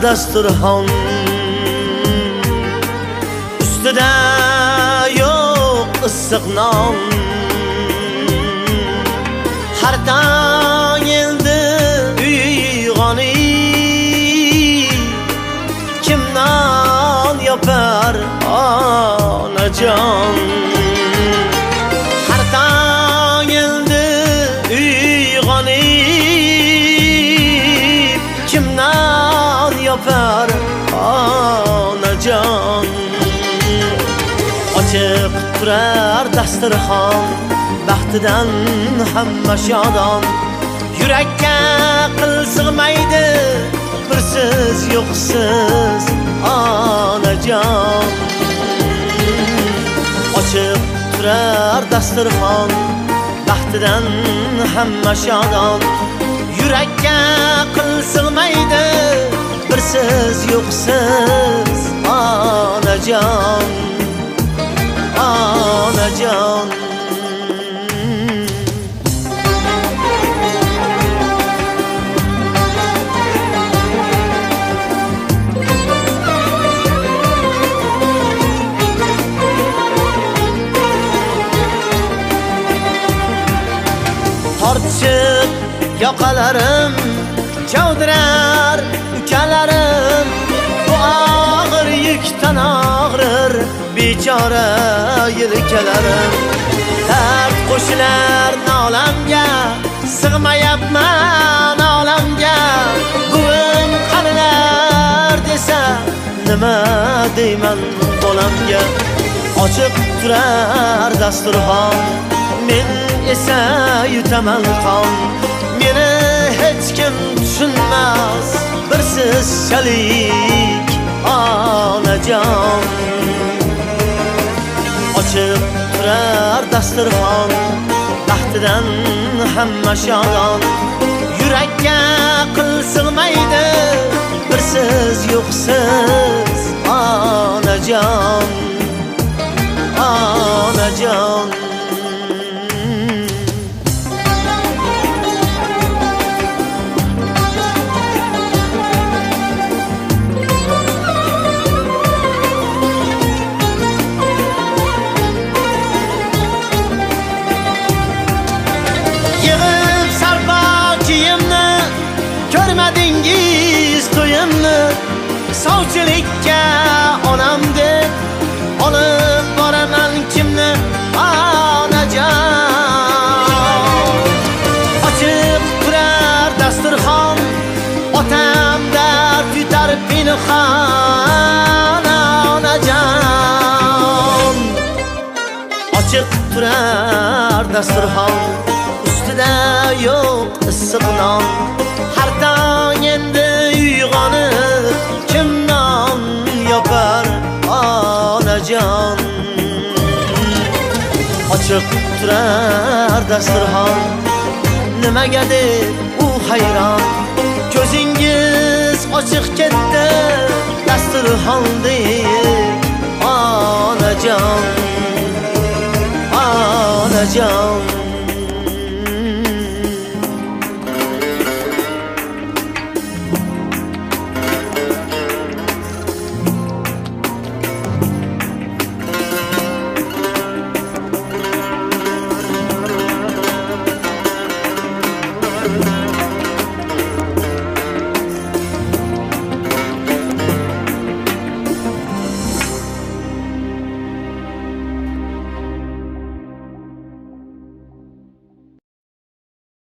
dasturxon ustida yo'q issiq non. Har tong endi uyg'onib kim non yopar onajon. Har tong endi uyg'onib kim non yopar onajon. Ochiq turar dasturxon baxtidan hamma shodon. Yurakka qil sig'maydi birsiz yo'qsiz onajon. Ochiq turar dasturxon baxtidan hamma shodon. Yurakka qil sig'maydi birsiz yo'qsiz onajon. Onajon. Tortishib yoqalarim chavdirar ukalarim. Bu og'ir yukdan og'rir bechora yelkalarim. Dard qo'shilar nolamga sig'mayapman olamga. Buvim qarilar desa nima deyman bolamga. Ochiq turar dasturxon men esa yutaman qon. Meni hech kim tushunmas birsiz shalik onajon. Ochiq turar dasturxon baxtidan hamma shodon. Yurakka qil sig'maydi birsiz yo'qsiz onajon. Onajon. Yig'ib sarpo kiyimni ko'rmadingiz to'yimni. Sovchilikka onam deb olib boraman kimni onajon. Ochiq turar dasturxon otam dard yutar pinhon onajon. Ochiq turar dasturxon ustida yo'q issiq non. Har tong endi uyg'onib kim non yopar onajon. Ochiq turar dasturxon nimaga deb u hayron. Ko'zingiz ochiq ketdi dasturxondek onajon. Onajon.